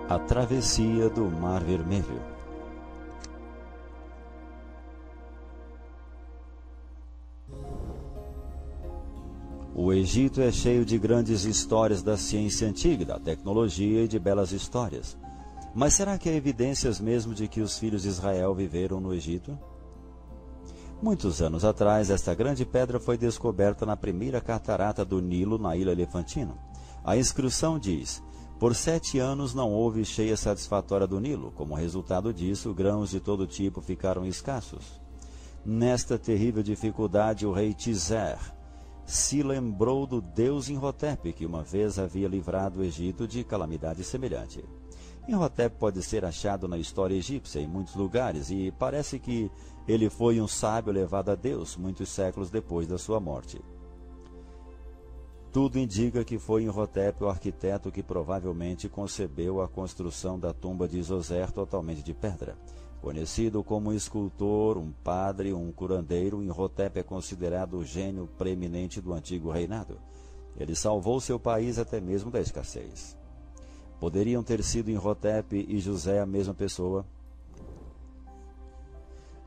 A travessia do Mar Vermelho. O Egito é cheio de grandes histórias da ciência antiga, da tecnologia e de belas histórias. Mas será que há evidências mesmo de que os filhos de Israel viveram no Egito? Muitos anos atrás, esta grande pedra foi descoberta na primeira catarata do Nilo, na ilha Elefantina. A inscrição diz: por 7 anos não houve cheia satisfatória do Nilo. Como resultado disso, grãos de todo tipo ficaram escassos. Nesta terrível dificuldade, o rei Tizer se lembrou do deus Imhotep, que uma vez havia livrado o Egito de calamidade semelhante. Imhotep pode ser achado na história egípcia em muitos lugares, e parece que ele foi um sábio levado a Deus muitos séculos depois da sua morte. Tudo indica que foi Imhotep o arquiteto que provavelmente concebeu a construção da tumba de Zoser totalmente de pedra. Conhecido como um escultor, um padre, um curandeiro, Imhotep é considerado o gênio preeminente do antigo reinado. Ele salvou seu país até mesmo da escassez. Poderiam ter sido Imhotep e José a mesma pessoa?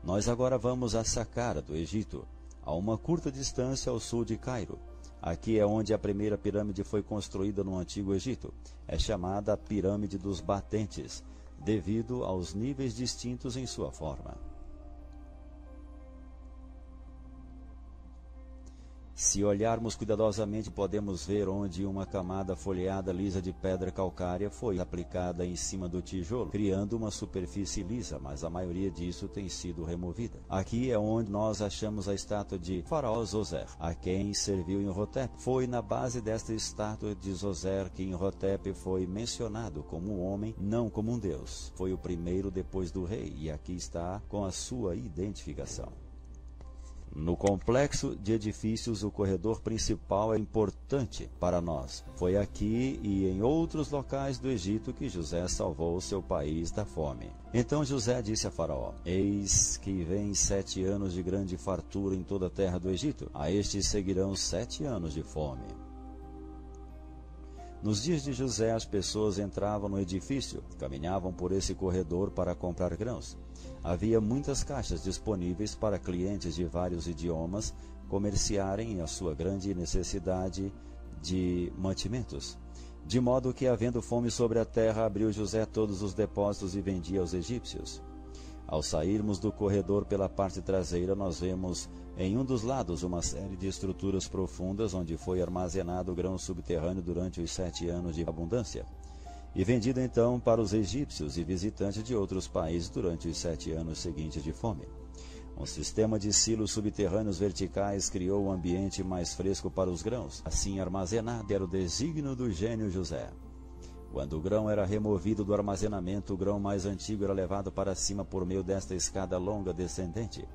Nós agora vamos a Saqqara, do Egito, a uma curta distância ao sul de Cairo. Aqui é onde a primeira pirâmide foi construída no Antigo Egito. É chamada a Pirâmide dos Batentes, devido aos níveis distintos em sua forma. Se olharmos cuidadosamente, podemos ver onde uma camada folheada lisa de pedra calcária foi aplicada em cima do tijolo, criando uma superfície lisa, mas a maioria disso tem sido removida. Aqui é onde nós achamos a estátua de Faraó Zoser, a quem serviu Imhotep. Foi na base desta estátua de Zoser que Imhotep foi mencionado como um homem, não como um deus. Foi o primeiro depois do rei, e aqui está com a sua identificação. No complexo de edifícios, o corredor principal é importante para nós. Foi aqui e em outros locais do Egito que José salvou seu país da fome. Então José disse a Faraó: eis que vem 7 anos de grande fartura em toda a terra do Egito. A estes seguirão 7 anos de fome. Nos dias de José, as pessoas entravam no edifício, caminhavam por esse corredor para comprar grãos. Havia muitas caixas disponíveis para clientes de vários idiomas comerciarem a sua grande necessidade de mantimentos. De modo que, havendo fome sobre a terra, abriu José todos os depósitos e vendia aos egípcios. Ao sairmos do corredor pela parte traseira, nós vemos em um dos lados uma série de estruturas profundas onde foi armazenado o grão subterrâneo durante os 7 anos de abundância, e vendido então para os egípcios e visitantes de outros países durante os 7 anos seguintes de fome. Um sistema de silos subterrâneos verticais criou um ambiente mais fresco para os grãos. Assim armazenado era o desígnio do gênio José. Quando o grão era removido do armazenamento, o grão mais antigo era levado para cima por meio desta escada longa descendente.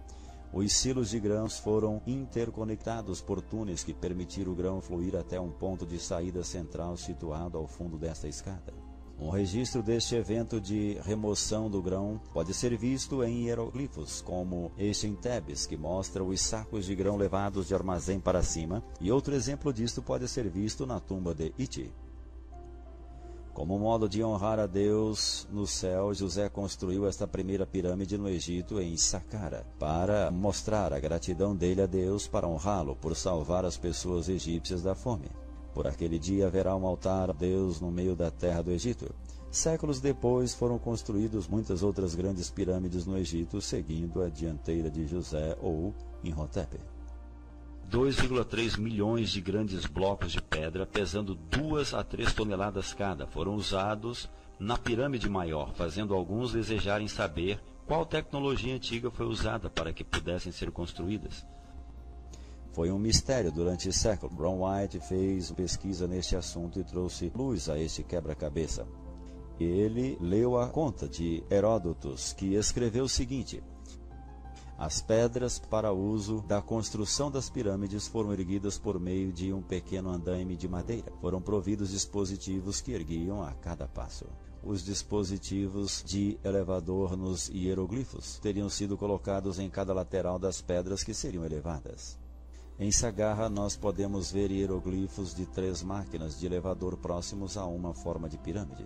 Os silos de grãos foram interconectados por túneis que permitiram o grão fluir até um ponto de saída central situado ao fundo desta escada. Um registro deste evento de remoção do grão pode ser visto em hieroglifos, como este em Tebes, que mostra os sacos de grão levados de armazém para cima, e outro exemplo disto pode ser visto na tumba de Iti. Como modo de honrar a Deus no céu, José construiu esta primeira pirâmide no Egito, em Saqqara, para mostrar a gratidão dele a Deus, para honrá-lo por salvar as pessoas egípcias da fome. Por aquele dia haverá um altar a Deus no meio da terra do Egito. Séculos depois foram construídas muitas outras grandes pirâmides no Egito, seguindo a dianteira de José ou Imhotep. 2,3 milhões de grandes blocos de pedra, pesando 2 a 3 toneladas cada, foram usados na pirâmide maior, fazendo alguns desejarem saber qual tecnologia antiga foi usada para que pudessem ser construídas. Foi um mistério durante séculos. Brown White fez pesquisa neste assunto e trouxe luz a este quebra-cabeça. Ele leu a conta de Heródotos, que escreveu o seguinte: as pedras para uso da construção das pirâmides foram erguidas por meio de um pequeno andaime de madeira. Foram providos dispositivos que erguiam a cada passo. Os dispositivos de elevador nos hieroglifos teriam sido colocados em cada lateral das pedras que seriam elevadas. Em Saqqara nós podemos ver hieroglifos de 3 máquinas de elevador próximos a uma forma de pirâmide.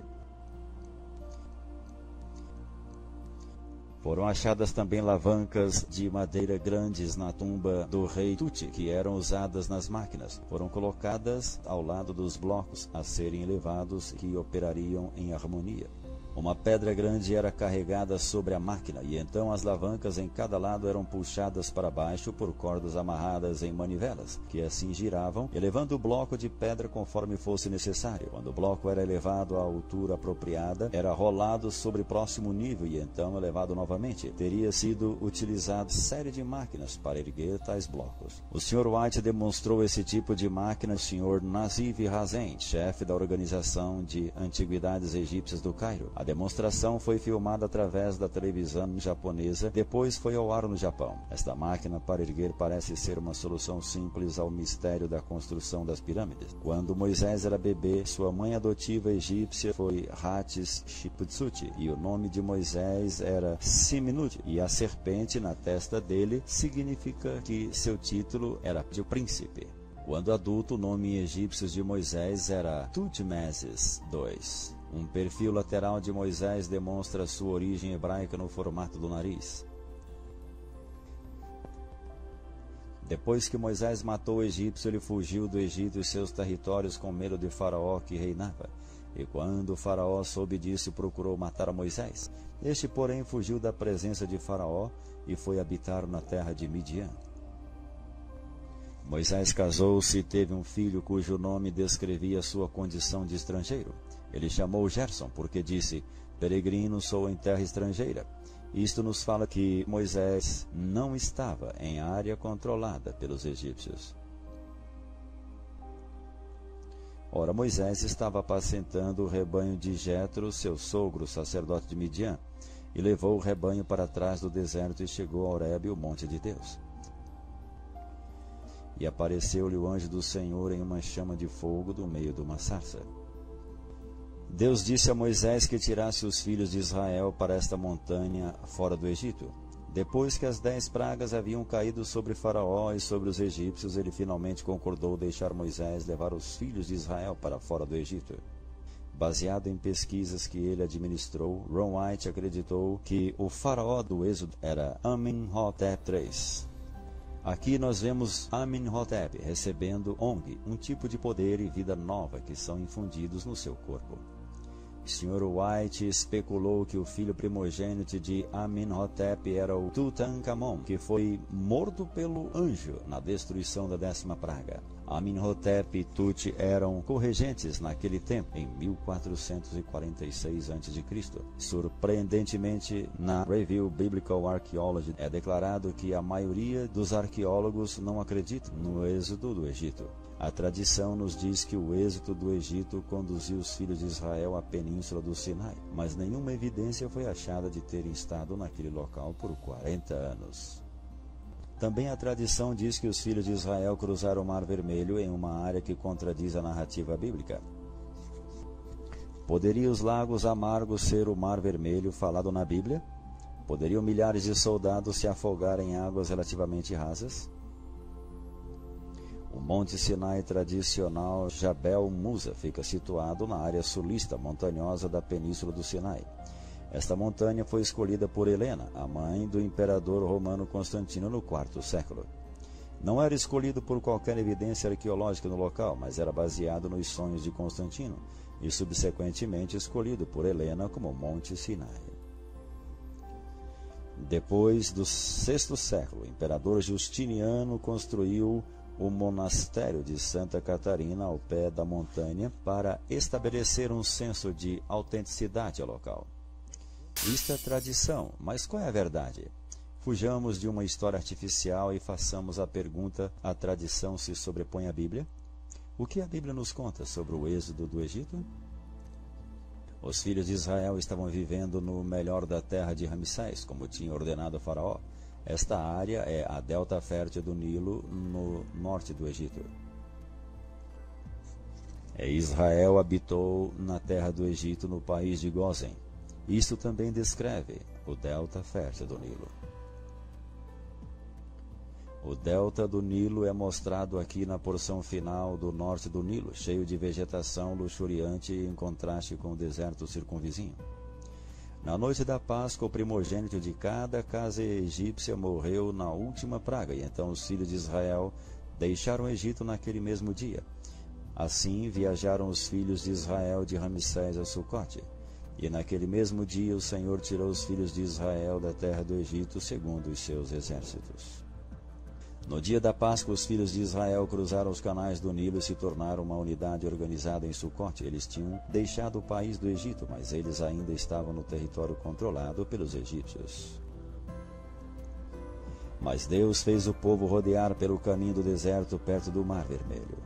Foram achadas também alavancas de madeira grandes na tumba do rei Tuti, que eram usadas nas máquinas. Foram colocadas ao lado dos blocos a serem elevados, que operariam em harmonia. Uma pedra grande era carregada sobre a máquina, e então as alavancas em cada lado eram puxadas para baixo por cordas amarradas em manivelas, que assim giravam, elevando o bloco de pedra conforme fosse necessário. Quando o bloco era elevado à altura apropriada, era rolado sobre próximo nível e então elevado novamente. Teria sido utilizado série de máquinas para erguer tais blocos. O Sr. White demonstrou esse tipo de máquina ao Sr. Nazif Hazen, chefe da Organização de Antiguidades Egípcias do Cairo. A demonstração foi filmada através da televisão japonesa, depois foi ao ar no Japão. Esta máquina para erguer parece ser uma solução simples ao mistério da construção das pirâmides. Quando Moisés era bebê, sua mãe adotiva egípcia foi Hatshepsut, e o nome de Moisés era Siminut, e a serpente na testa dele significa que seu título era de príncipe. Quando adulto, o nome em egípcio de Moisés era Tutmesis II. Um perfil lateral de Moisés demonstra sua origem hebraica no formato do nariz. Depois que Moisés matou o egípcio, ele fugiu do Egito e seus territórios com medo de Faraó que reinava. E quando Faraó soube disso, procurou matar a Moisés. Este, porém, fugiu da presença de Faraó e foi habitar na terra de Midian. Moisés casou-se e teve um filho cujo nome descrevia sua condição de estrangeiro. Ele chamou Gerson, porque disse: peregrino sou em terra estrangeira. Isto nos fala que Moisés não estava em área controlada pelos egípcios. Ora, Moisés estava apacentando o rebanho de Jetro, seu sogro, sacerdote de Midian, e levou o rebanho para trás do deserto e chegou a Horebe, o monte de Deus. E apareceu-lhe o anjo do Senhor em uma chama de fogo do meio de uma sarça. Deus disse a Moisés que tirasse os filhos de Israel para esta montanha fora do Egito. Depois que as 10 pragas haviam caído sobre Faraó e sobre os egípcios, ele finalmente concordou deixar Moisés levar os filhos de Israel para fora do Egito. Baseado em pesquisas que ele administrou, Ron White acreditou que o faraó do Êxodo era Amenhotep III. Aqui nós vemos Amenhotep recebendo Ong, um tipo de poder e vida nova que são infundidos no seu corpo. Sr. White especulou que o filho primogênito de Amenhotep era o Tutankhamon, que foi morto pelo anjo na destruição da 10ª praga. Amenhotep e Tut eram corregentes naquele tempo, em 1446 a.C. Surpreendentemente, na Review Biblical Archaeology é declarado que a maioria dos arqueólogos não acreditam no êxodo do Egito. A tradição nos diz que o êxodo do Egito conduziu os filhos de Israel à península do Sinai, mas nenhuma evidência foi achada de terem estado naquele local por 40 anos. Também a tradição diz que os filhos de Israel cruzaram o Mar Vermelho em uma área que contradiz a narrativa bíblica. Poderia os lagos amargos ser o Mar Vermelho falado na Bíblia? Poderiam milhares de soldados se afogar em águas relativamente rasas? O Monte Sinai tradicional Jabel Musa fica situado na área sulista montanhosa da Península do Sinai. Esta montanha foi escolhida por Helena, a mãe do imperador romano Constantino, no IV século. Não era escolhido por qualquer evidência arqueológica no local, mas era baseado nos sonhos de Constantino e subsequentemente escolhido por Helena como Monte Sinai. Depois do VI século, o imperador Justiniano construiu o monastério de Santa Catarina ao pé da montanha para estabelecer um senso de autenticidade ao local. Isto é tradição, mas qual é a verdade? Fujamos de uma história artificial e façamos a pergunta: a tradição se sobrepõe à Bíblia? O que a Bíblia nos conta sobre o êxodo do Egito? Os filhos de Israel estavam vivendo no melhor da terra de Ramsés, como tinha ordenado Faraó. Esta área é a delta fértil do Nilo, no norte do Egito. Israel habitou na terra do Egito, no país de Gósen. Isto também descreve o delta fértil do Nilo. O delta do Nilo é mostrado aqui na porção final do norte do Nilo, cheio de vegetação luxuriante em contraste com o deserto circunvizinho. Na noite da Páscoa, o primogênito de cada casa egípcia morreu na última praga, e então os filhos de Israel deixaram o Egito naquele mesmo dia. Assim viajaram os filhos de Israel de Ramsés a Sucote. E naquele mesmo dia o Senhor tirou os filhos de Israel da terra do Egito, segundo os seus exércitos. No dia da Páscoa, os filhos de Israel cruzaram os canais do Nilo e se tornaram uma unidade organizada em Sucote. Eles tinham deixado o país do Egito, mas eles ainda estavam no território controlado pelos egípcios. Mas Deus fez o povo rodear pelo caminho do deserto perto do Mar Vermelho.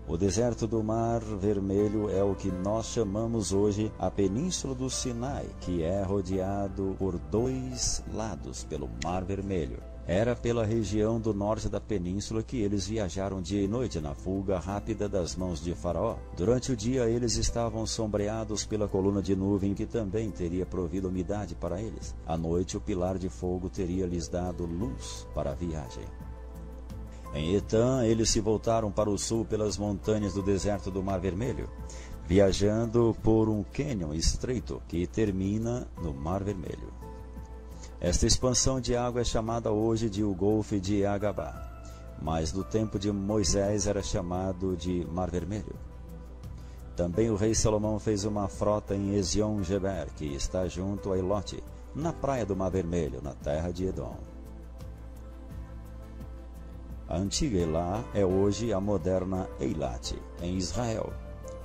O deserto do Mar Vermelho é o que nós chamamos hoje a Península do Sinai, que é rodeado por dois lados pelo Mar Vermelho. Era pela região do norte da península que eles viajaram dia e noite na fuga rápida das mãos de Faraó. Durante o dia eles estavam sombreados pela coluna de nuvem que também teria provido umidade para eles. À noite o pilar de fogo teria lhes dado luz para a viagem. Em Etã, eles se voltaram para o sul pelas montanhas do deserto do Mar Vermelho, viajando por um cânion estreito que termina no Mar Vermelho. Esta expansão de água é chamada hoje de o Golfo de Agabá, mas no tempo de Moisés era chamado de Mar Vermelho. Também o rei Salomão fez uma frota em Ezion-Geber, que está junto a Elote, na praia do Mar Vermelho, na terra de Edom. A antiga Elá é hoje a moderna Eilat, em Israel.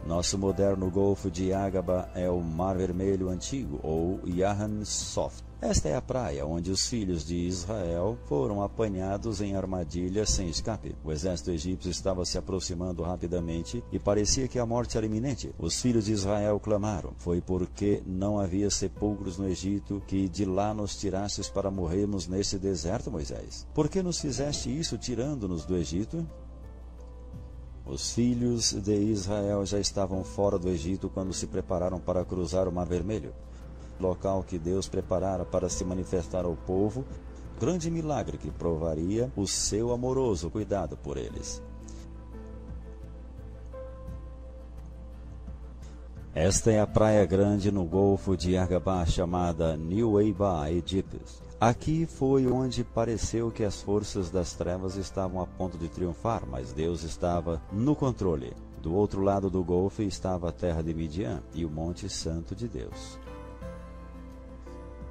Nosso moderno Golfo de Agaba é o Mar Vermelho Antigo, ou Yarhan Sof. Esta é a praia onde os filhos de Israel foram apanhados em armadilhas sem escape. O exército egípcio estava se aproximando rapidamente e parecia que a morte era iminente. Os filhos de Israel clamaram: foi porque não havia sepulcros no Egito que de lá nos tirastes para morrermos nesse deserto, Moisés? Por que nos fizeste isso tirando-nos do Egito? Os filhos de Israel já estavam fora do Egito quando se prepararam para cruzar o Mar Vermelho, local que Deus preparara para se manifestar ao povo, grande milagre que provaria o seu amoroso cuidado por eles. Esta é a praia grande no Golfo de Agabá, chamada Nuweiba Egyptus. Aqui foi onde pareceu que as forças das trevas estavam a ponto de triunfar, mas Deus estava no controle. Do outro lado do Golfo estava a terra de Midian e o Monte Santo de Deus.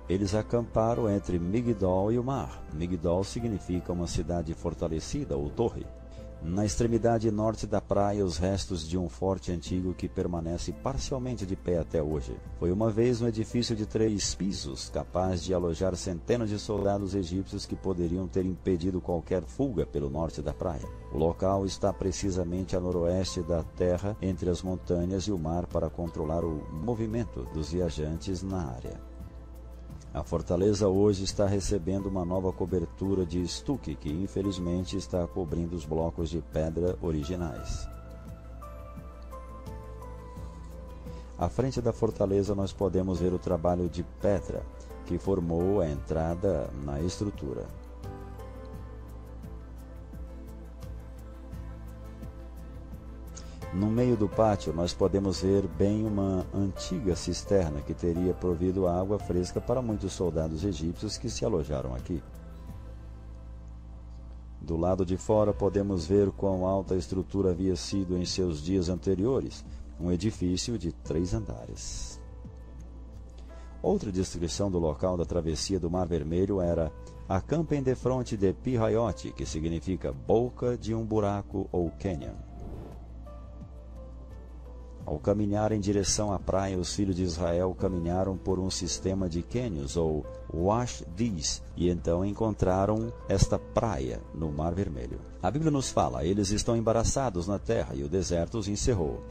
Eles acamparam entre Migdol e o mar. Migdol significa uma cidade fortalecida ou torre. Na extremidade norte da praia, os restos de um forte antigo que permanece parcialmente de pé até hoje. Foi uma vez um edifício de 3 pisos, capaz de alojar centenas de soldados egípcios que poderiam ter impedido qualquer fuga pelo norte da praia. O local está precisamente a noroeste da terra, entre as montanhas e o mar, para controlar o movimento dos viajantes na área. A fortaleza hoje está recebendo uma nova cobertura de estuque que infelizmente está cobrindo os blocos de pedra originais. À frente da fortaleza nós podemos ver o trabalho de pedra que formou a entrada na estrutura. No meio do pátio, nós podemos ver bem uma antiga cisterna que teria provido água fresca para muitos soldados egípcios que se alojaram aqui. Do lado de fora, podemos ver quão alta a estrutura havia sido em seus dias anteriores, um edifício de 3 andares. Outra descrição do local da travessia do Mar Vermelho era: acampem defronte de Pi-Hahirote, que significa boca de um buraco ou cânion. Ao caminhar em direção à praia, os filhos de Israel caminharam por um sistema de cânions, ou Wash-Dis, e então encontraram esta praia no Mar Vermelho. A Bíblia nos fala: eles estão embaraçados na terra, e o deserto os encerrou.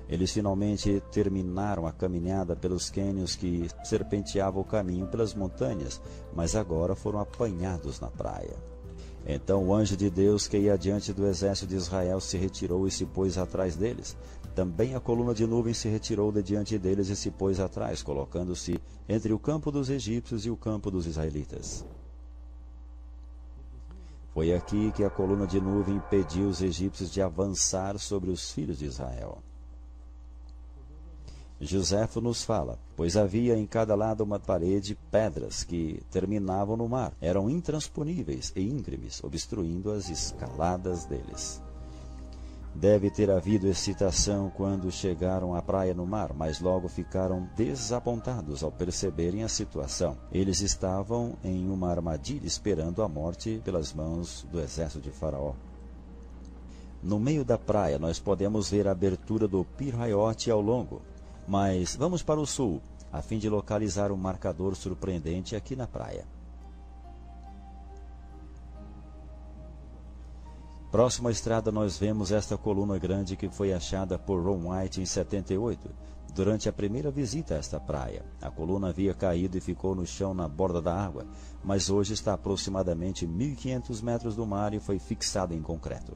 Eles finalmente terminaram a caminhada pelos cânions que serpenteavam o caminho pelas montanhas, mas agora foram apanhados na praia. Então o anjo de Deus que ia adiante do exército de Israel se retirou e se pôs atrás deles. Também a coluna de nuvem se retirou de diante deles e se pôs atrás, colocando-se entre o campo dos egípcios e o campo dos israelitas. Foi aqui que a coluna de nuvem impediu os egípcios de avançar sobre os filhos de Israel. Joséfo nos fala: pois havia em cada lado uma parede, pedras que terminavam no mar, eram intransponíveis e íngremes, obstruindo as escaladas deles. Deve ter havido excitação quando chegaram à praia no mar, mas logo ficaram desapontados ao perceberem a situação. Eles estavam em uma armadilha esperando a morte pelas mãos do exército de Faraó. No meio da praia nós podemos ver a abertura do Pir Hayot ao longo, mas vamos para o sul, a fim de localizar um marcador surpreendente aqui na praia. Próximo à estrada nós vemos esta coluna grande que foi achada por Ron White em 78, durante a primeira visita a esta praia. A coluna havia caído e ficou no chão na borda da água, mas hoje está a aproximadamente 1.500 metros do mar e foi fixada em concreto.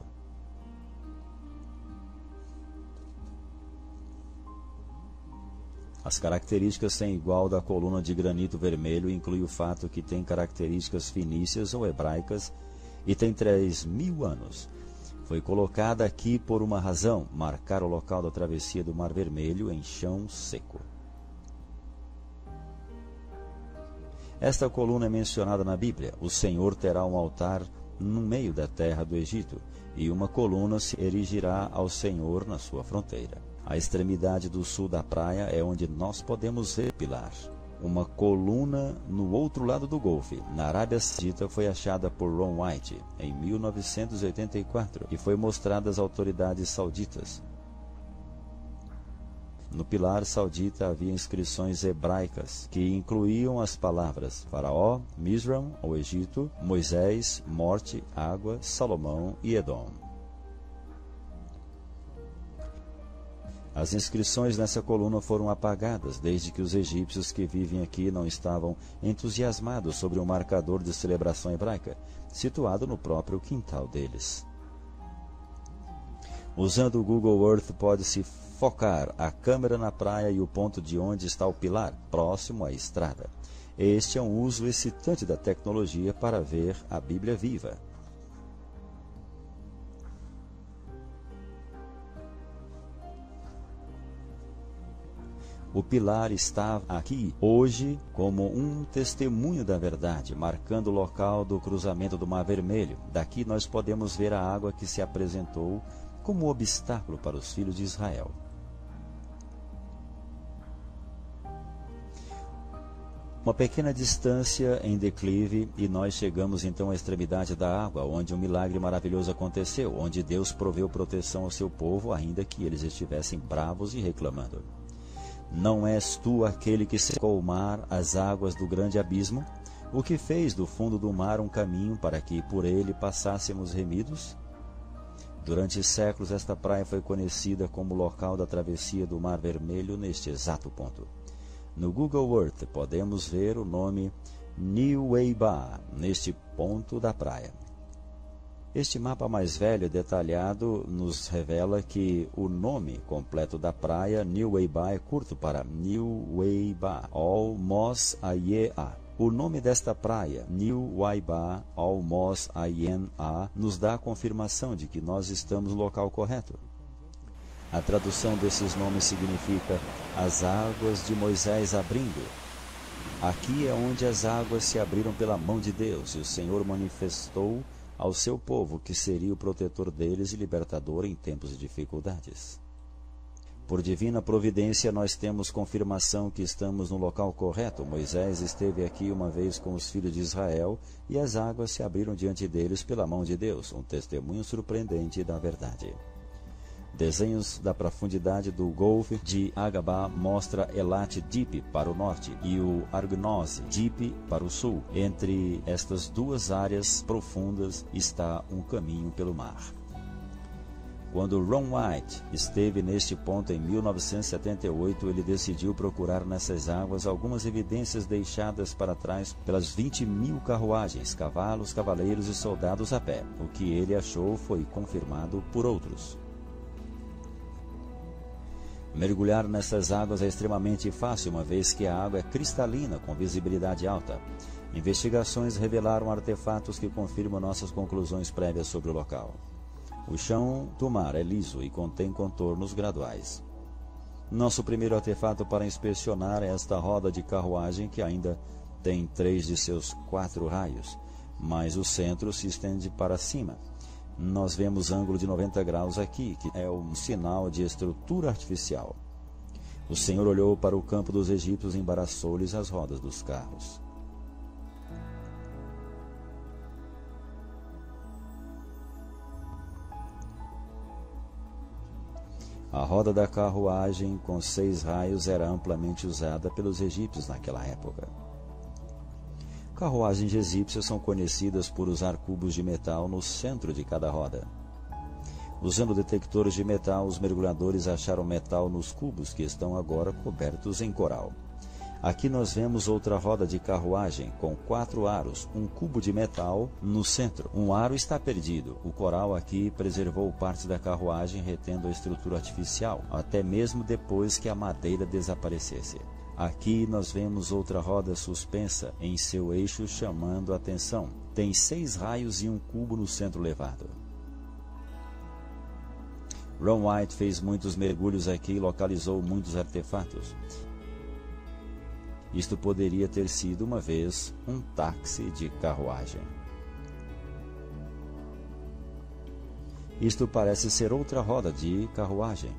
As características sem igual da coluna de granito vermelho inclui o fato que tem características fenícias ou hebraicas e tem 3.000 anos. Foi colocada aqui por uma razão: marcar o local da travessia do Mar Vermelho em chão seco. Esta coluna é mencionada na Bíblia. O Senhor terá um altar no meio da terra do Egito, e uma coluna se erigirá ao Senhor na sua fronteira. A extremidade do sul da praia é onde nós podemos ver o pilar. Uma coluna no outro lado do Golfo, na Arábia Saudita, foi achada por Ron White em 1984 e foi mostrada às autoridades sauditas. No pilar saudita havia inscrições hebraicas que incluíam as palavras Faraó, Misram, ou Egito, Moisés, morte, água, Salomão e Edom. As inscrições nessa coluna foram apagadas desde que os egípcios que vivem aqui não estavam entusiasmados sobre um marcador de celebração hebraica, situado no próprio quintal deles. Usando o Google Earth, pode-se focar a câmera na praia e o ponto de onde está o pilar, próximo à estrada. Este é um uso excitante da tecnologia para ver a Bíblia viva. O pilar está aqui hoje como um testemunho da verdade, marcando o local do cruzamento do Mar Vermelho. Daqui nós podemos ver a água que se apresentou como obstáculo para os filhos de Israel. Uma pequena distância em declive e nós chegamos então à extremidade da água, onde um milagre maravilhoso aconteceu, onde Deus proveu proteção ao seu povo, ainda que eles estivessem bravos e reclamando. Não és tu aquele que secou o mar, as águas do grande abismo, o que fez do fundo do mar um caminho para que por ele passássemos remidos? Durante séculos esta praia foi conhecida como local da travessia do Mar Vermelho neste exato ponto. No Google Earth podemos ver o nome Nuweiba neste ponto da praia. Este mapa mais velho e detalhado nos revela que o nome completo da praia, Nuweiba, é curto para Nuweiba al Mos Ayena. O nome desta praia, Nuweiba al Mos Ayena, nos dá a confirmação de que nós estamos no local correto. A tradução desses nomes significa as águas de Moisés abrindo. Aqui é onde as águas se abriram pela mão de Deus, e o Senhor manifestou ao seu povo que seria o protetor deles e libertador em tempos de dificuldades. Por divina providência, nós temos confirmação que estamos no local correto. Moisés esteve aqui uma vez com os filhos de Israel e as águas se abriram diante deles pela mão de Deus, um testemunho surpreendente da verdade. Desenhos da profundidade do Golfo de Aqaba mostra Elat Deep para o norte e o Argonaut Deep para o sul. Entre estas duas áreas profundas está um caminho pelo mar. Quando Ron White esteve neste ponto em 1978, ele decidiu procurar nessas águas algumas evidências deixadas para trás pelas 20.000 carruagens, cavalos, cavaleiros e soldados a pé. O que ele achou foi confirmado por outros. Mergulhar nessas águas é extremamente fácil, uma vez que a água é cristalina, com visibilidade alta. Investigações revelaram artefatos que confirmam nossas conclusões prévias sobre o local. O chão do mar é liso e contém contornos graduais. Nosso primeiro artefato para inspecionar é esta roda de carruagem que ainda tem 3 de seus 4 raios, mas o centro se estende para cima. Nós vemos ângulo de 90 graus aqui, que é um sinal de estrutura artificial. O Senhor olhou para o campo dos egípcios e embaraçou-lhes as rodas dos carros. A roda da carruagem com 6 raios era amplamente usada pelos egípcios naquela época. Carruagens egípcias são conhecidas por usar cubos de metal no centro de cada roda. Usando detectores de metal, os mergulhadores acharam metal nos cubos que estão agora cobertos em coral. Aqui nós vemos outra roda de carruagem com 4 aros, um cubo de metal no centro. Um aro está perdido. O coral aqui preservou parte da carruagem, retendo a estrutura artificial, até mesmo depois que a madeira desaparecesse. Aqui nós vemos outra roda suspensa em seu eixo, chamando a atenção. Tem 6 raios e um cubo no centro levado. Ron White fez muitos mergulhos aqui e localizou muitos artefatos. Isto poderia ter sido uma vez um táxi de carruagem. Isto parece ser outra roda de carruagem.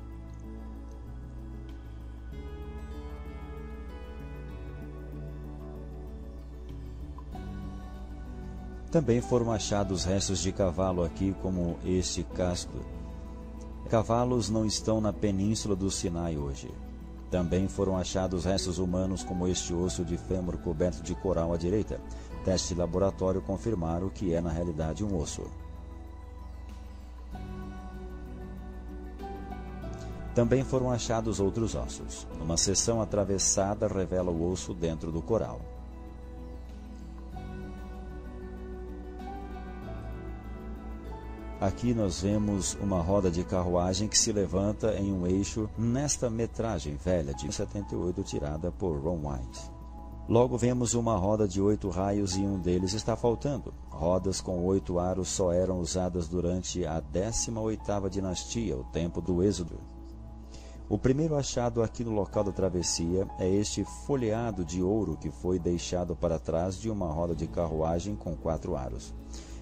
Também foram achados restos de cavalo aqui, como este casco. Cavalos não estão na península do Sinai hoje. Também foram achados restos humanos, como este osso de fêmur coberto de coral à direita. Testes de laboratório confirmaram que é na realidade um osso. Também foram achados outros ossos. Uma seção atravessada revela o osso dentro do coral. Aqui nós vemos uma roda de carruagem que se levanta em um eixo nesta metragem velha de 78 tirada por Ron White. Logo vemos uma roda de 8 raios e um deles está faltando. Rodas com 8 aros só eram usadas durante a 18ª dinastia, o tempo do Êxodo. O primeiro achado aqui no local da travessia é este folheado de ouro que foi deixado para trás de uma roda de carruagem com 4 aros.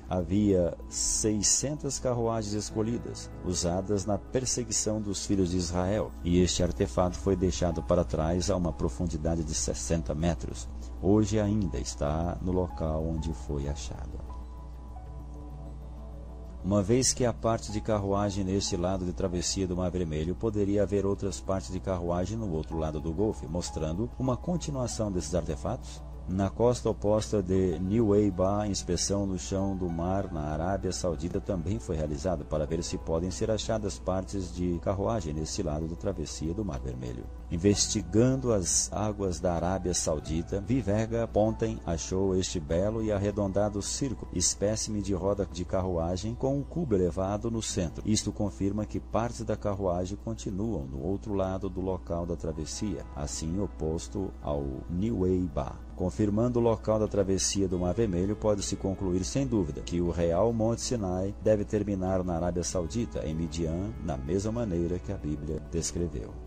Havia 600 carruagens escolhidas, usadas na perseguição dos filhos de Israel, e este artefato foi deixado para trás a uma profundidade de 60 metros. Hoje ainda está no local onde foi achado. Uma vez que a parte de carruagem neste lado de travessia do Mar Vermelho, poderia haver outras partes de carruagem no outro lado do Golfo, mostrando uma continuação desses artefatos. Na costa oposta de Nuweiba, inspeção no chão do mar na Arábia Saudita também foi realizada para ver se podem ser achadas partes de carruagem nesse lado da travessia do Mar Vermelho. Investigando as águas da Arábia Saudita, Vivega Ponten achou este belo e arredondado círculo, espécime de roda de carruagem com um cubo elevado no centro. Isto confirma que partes da carruagem continuam no outro lado do local da travessia, assim oposto ao Nuweiba. Confirmando o local da travessia do Mar Vermelho, pode-se concluir sem dúvida que o real Monte Sinai deve terminar na Arábia Saudita, em Midian, na mesma maneira que a Bíblia descreveu.